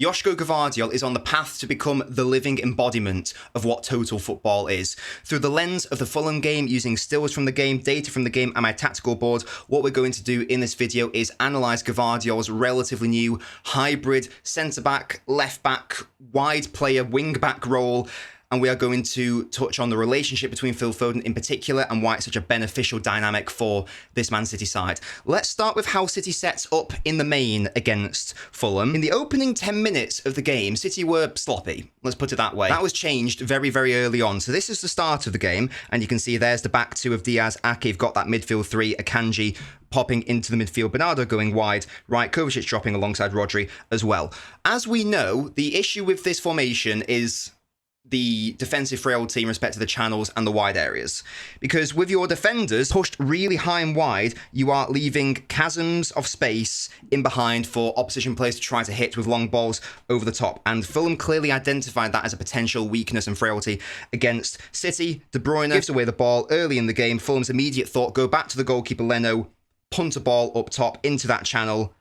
Joško Gvardiol is on the path to become the living embodiment of what total football is. Through the lens of the Fulham game, using stills from the game, data from the game, and my tactical board, what we're going to do in this video is analyse Gvardiol's relatively new hybrid centre-back, left-back, wide player, wing-back role. And we are going to touch on the relationship between Phil Foden in particular and why it's such a beneficial dynamic for this Man City side. Let's start with how City sets up in the main against Fulham. In the opening 10 minutes of the game, City were sloppy. Let's put it that way. That was changed very, very early on. So this is the start of the game. And you can see there's the back two of Diaz. Ake got that midfield three. Akanji popping into the midfield. Bernardo going wide. Right, Kovacic dropping alongside Rodri as well. As we know, the issue with this formation is the defensive frailty in respect to the channels and the wide areas. Because with your defenders pushed really high and wide, you are leaving chasms of space in behind for opposition players to try to hit with long balls over the top. And Fulham clearly identified that as a potential weakness and frailty against City. De Bruyne gives away the ball early in the game. Fulham's immediate thought, go back to the goalkeeper Leno, punt a ball up top into that channel,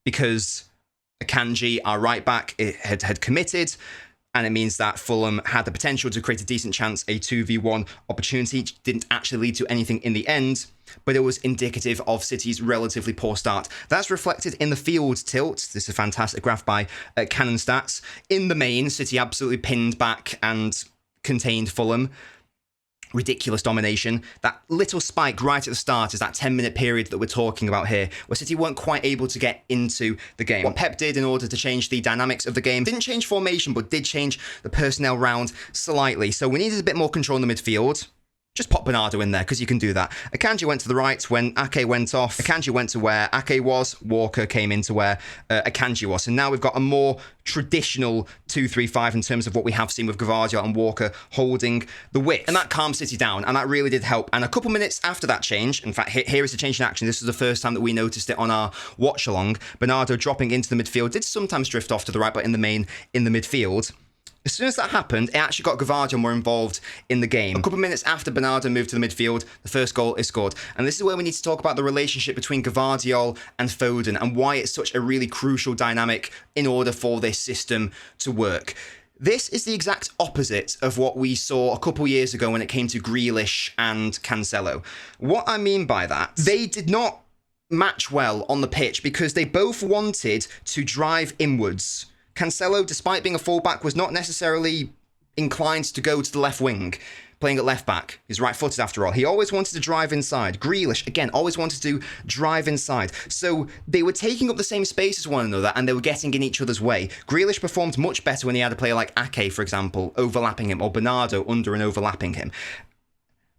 because Akanji, our right back, had committed. And it means that Fulham had the potential to create a decent chance, a 2v1 opportunity. It didn't actually lead to anything in the end, but it was indicative of City's relatively poor start. That's reflected in the field tilt. This is a fantastic graph by Canon Stats. In the main, City absolutely pinned back and contained Fulham. Ridiculous domination. That little spike right at the start is that 10-minute period that we're talking about here, where City weren't quite able to get into the game. What Pep did in order to change the dynamics of the game, didn't change formation, but did change the personnel round slightly. So we needed a bit more control in the midfield. Just pop Bernardo in there, because you can do that. Akanji went to the right when Ake went off. Akanji went to where Ake was. Walker came into where Akanji was. And now we've got a more traditional 2-3-5 in terms of what we have seen with Gvardiol and Walker holding the width. And that calmed City down, and that really did help. And a couple minutes after that change, in fact, here is the change in action. This was the first time that we noticed it on our watch-along. Bernardo dropping into the midfield. Did sometimes drift off to the right, but in the main, in the midfield. As soon as that happened, it actually got Gvardiol more involved in the game. A couple of minutes after Bernardo moved to the midfield, the first goal is scored. And this is where we need to talk about the relationship between Gvardiol and Foden and why it's such a really crucial dynamic in order for this system to work. This is the exact opposite of what we saw a couple years ago when it came to Grealish and Cancelo. What I mean by that, they did not match well on the pitch because they both wanted to drive inwards. Cancelo, despite being a fullback, was not necessarily inclined to go to the left wing, playing at left back. He's right-footed after all. He always wanted to drive inside. Grealish, again, always wanted to drive inside. So they were taking up the same space as one another, and they were getting in each other's way. Grealish performed much better when he had a player like Ake, for example, overlapping him, or Bernardo under and overlapping him.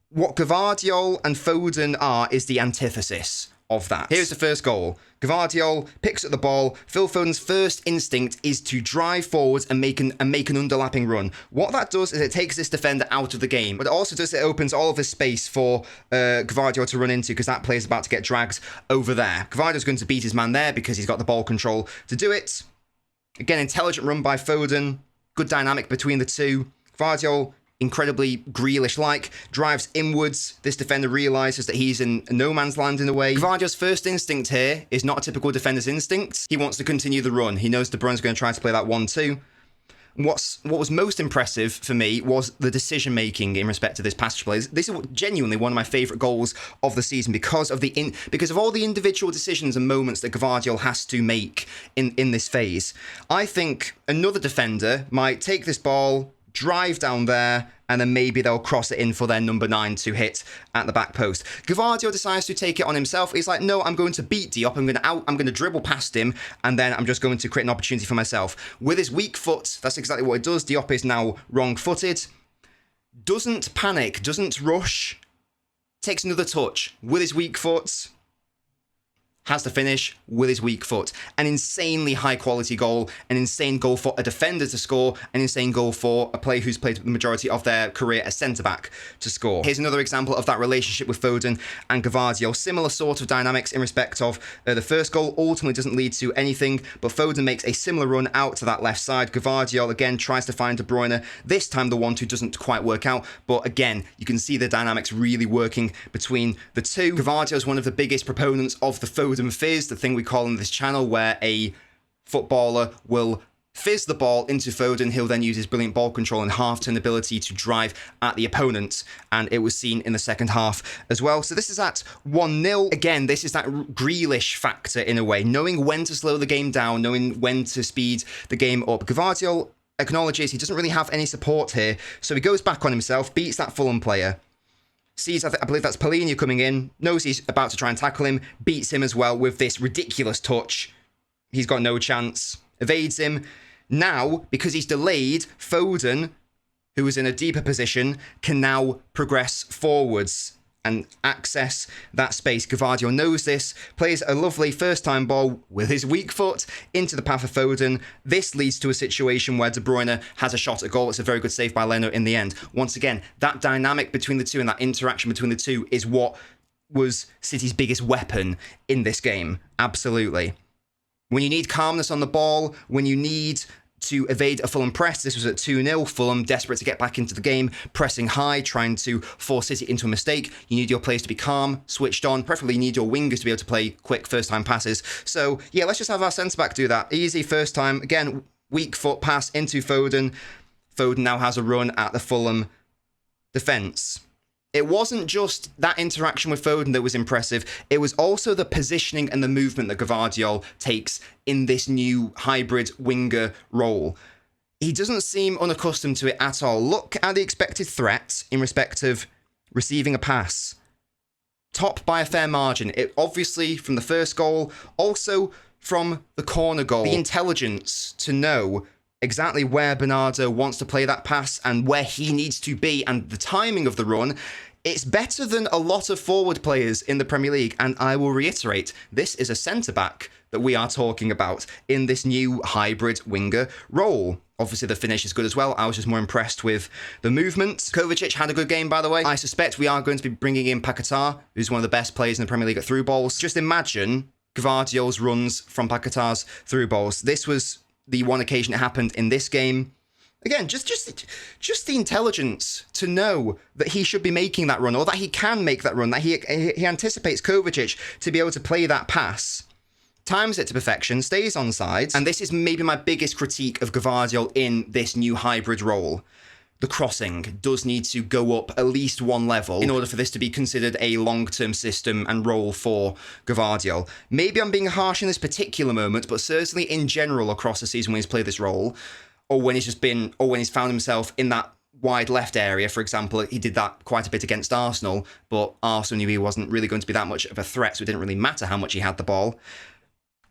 What Gvardiol and Foden are is the antithesis of that. Here's the first goal. Gvardiol picks up the ball. Phil Foden's first instinct is to drive forwards and make an underlapping run. What that does is it takes this defender out of the game, but it also does, it opens all of this space for Gvardiol to run into, because that player's about to get dragged over there. Gvardiol's going to beat his man there because he's got the ball control to do it. Again, intelligent run by Foden. Good dynamic between the two. Gvardiol, incredibly Grealish-like, drives inwards. This defender realises that he's in no man's land in a way. Gvardiol's first instinct here is not a typical defender's instinct. He wants to continue the run. He knows De Bruyne's going to try to play that 1-2. What was most impressive for me was the decision-making in respect to this passage play. This is genuinely one of my favourite goals of the season because of all the individual decisions and moments that Gvardiol has to make in this phase. I think another defender might take this ball, drive down there, and then maybe they'll cross it in for their number 9 to hit at the back post. Gvardiol decides to take it on himself. He's like, no, I'm going to beat Diop. I'm going to dribble past him, and then I'm just going to create an opportunity for myself. With his weak foot, that's exactly what it does. Diop is now wrong-footed. Doesn't panic, doesn't rush. Takes another touch with his weak foot. Has the finish with his weak foot. An insanely high-quality goal, an insane goal for a defender to score, an insane goal for a player who's played the majority of their career as centre-back to score. Here's another example of that relationship with Foden and Gvardiol. Similar sort of dynamics in respect of the first goal. Ultimately doesn't lead to anything, but Foden makes a similar run out to that left side. Gvardiol, again, tries to find De Bruyne. This time the 1-2 doesn't quite work out, but again, you can see the dynamics really working between the two. Gvardiol is one of the biggest proponents of the Foden fizz, the thing we call in this channel, where a footballer will fizz the ball into Foden. He'll then use his brilliant ball control and half-turn ability to drive at the opponent, and it was seen in the second half as well. So this is at 1-0. Again, this is that Grealish factor in a way, knowing when to slow the game down, knowing when to speed the game up. Gvardiol acknowledges he doesn't really have any support here, so he goes back on himself, beats that Fulham player, sees, I believe that's Polina coming in, knows he's about to try and tackle him, beats him as well with this ridiculous touch. He's got no chance, evades him. Now, because he's delayed, Foden, who is in a deeper position, can now progress forwards and access that space. Gvardiol knows this, plays a lovely first-time ball with his weak foot into the path of Foden. This leads to a situation where De Bruyne has a shot at goal. It's a very good save by Leno in the end. Once again, that dynamic between the two and that interaction between the two is what was City's biggest weapon in this game. Absolutely. When you need calmness on the ball, when you need to evade a Fulham press, this was at 2-0, Fulham desperate to get back into the game, pressing high, trying to force City into a mistake. You need your players to be calm, switched on, preferably you need your wingers to be able to play quick first-time passes. So yeah, let's just have our centre-back do that. Easy first time, again, weak foot pass into Foden. Foden now has a run at the Fulham defence. It wasn't just that interaction with Foden that was impressive. It was also the positioning and the movement that Gvardiol takes in this new hybrid winger role. He doesn't seem unaccustomed to it at all. Look at the expected threat in respect of receiving a pass. Top by a fair margin. It obviously from the first goal, also from the corner goal. The intelligence to know exactly where Bernardo wants to play that pass and where he needs to be, and the timing of the run. It's better than a lot of forward players in the Premier League, and I will reiterate, this is a centre-back that we are talking about in this new hybrid winger role. Obviously, the finish is good as well. I was just more impressed with the movement. Kovacic had a good game, by the way. I suspect we are going to be bringing in Paquetá, who's one of the best players in the Premier League at through balls. Just imagine Gvardiol's runs from Paquetá's through balls. This was the one occasion it happened in this game. Again, just the intelligence to know that he should be making that run, or that he can make that run, that he anticipates Kovacic to be able to play that pass, times it to perfection, stays on sides, and this is maybe my biggest critique of Gvardiol in this new hybrid role. The crossing does need to go up at least one level in order for this to be considered a long-term system and role for Gvardiol. Maybe I'm being harsh in this particular moment, but certainly in general across the season when he's played this role, or when he's found himself in that wide left area, for example, he did that quite a bit against Arsenal, but Arsenal knew he wasn't really going to be that much of a threat, so it didn't really matter how much he had the ball.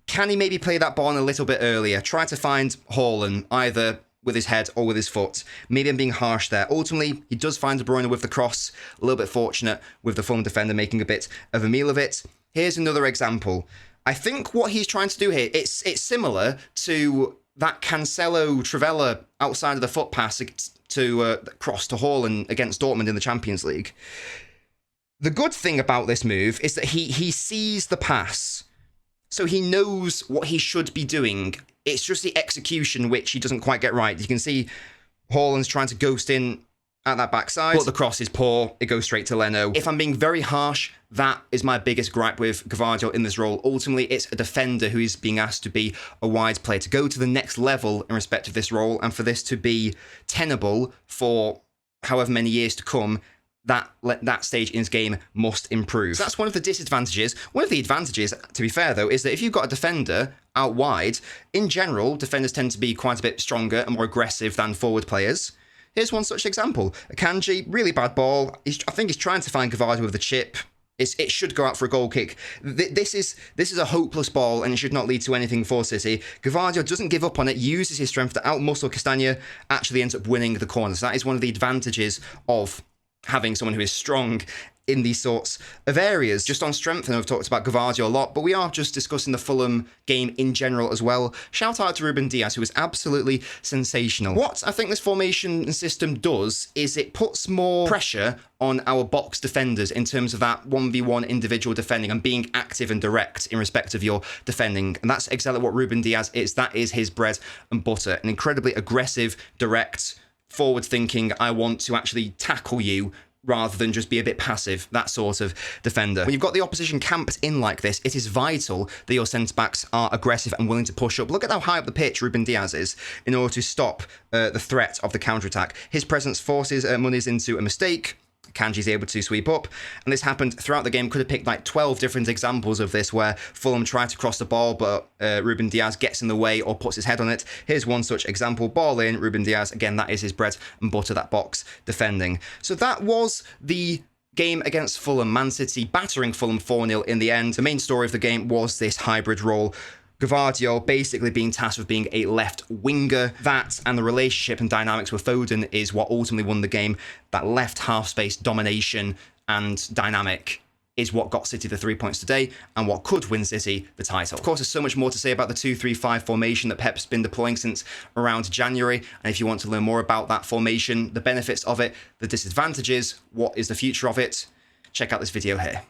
Can he maybe play that ball in a little bit earlier? Try to find Haaland, either with his head or with his foot. Maybe I'm being harsh there. Ultimately, he does find De Bruyne with the cross. A little bit fortunate with the Fulham defender making a bit of a meal of it. Here's another example. I think what he's trying to do here, it's similar to that Cancelo-Trivela outside of the foot pass to cross to Haaland against Dortmund in the Champions League. The good thing about this move is that he sees the pass, so he knows what he should be doing. It's just the execution which he doesn't quite get right. You can see Haaland's trying to ghost in at that backside, but the cross is poor. It goes straight to Leno. If I'm being very harsh, that is my biggest gripe with Gvardiol in this role. Ultimately, it's a defender who is being asked to be a wide player, to go to the next level in respect of this role, and for this to be tenable for however many years to come, that stage in his game must improve. So that's one of the disadvantages. One of the advantages, to be fair though, is that if you've got a defender out wide, in general, defenders tend to be quite a bit stronger and more aggressive than forward players. Here's one such example. Akanji, really bad ball. I think he's trying to find Gvardiol with the chip. It should go out for a goal kick. This is a hopeless ball, and it should not lead to anything for City. Gvardiol doesn't give up on it, uses his strength to outmuscle Castagna, actually ends up winning the corner. So that is one of the advantages of having someone who is strong in these sorts of areas. Just on strength, and I've talked about Gvardiol a lot, but we are just discussing the Fulham game in general as well. Shout out to Ruben Diaz, who is absolutely sensational. What I think this formation system does is it puts more pressure on our box defenders in terms of that 1v1 individual defending and being active and direct in respect of your defending. And that's exactly what Ruben Diaz is. That is his bread and butter. An incredibly aggressive, direct, forward thinking, I want to actually tackle you rather than just be a bit passive, that sort of defender. When you've got the opposition camped in like this, it is vital that your centre-backs are aggressive and willing to push up. Look at how high up the pitch Ruben Dias is in order to stop the threat of the counter-attack. His presence forces Muniz into a mistake. Kanji's able to sweep up, and this happened throughout the game. Could have picked like 12 different examples of this where Fulham try to cross the ball, but Ruben Dias gets in the way or puts his head on it. Here's one such example. Ball in, Ruben Dias, again, that is his bread and butter, that box defending. So that was the game against Fulham. Man City battering Fulham 4-0 in the end. The main story of the game was this hybrid role. Gvardiol basically being tasked with being a left winger. That and the relationship and dynamics with Foden is what ultimately won the game. That left half space domination and dynamic is what got City the 3 points today and what could win City the title. Of course, there's so much more to say about the 2-3-5 formation that Pep's been deploying since around January. And if you want to learn more about that formation, the benefits of it, the disadvantages, what is the future of it, check out this video here.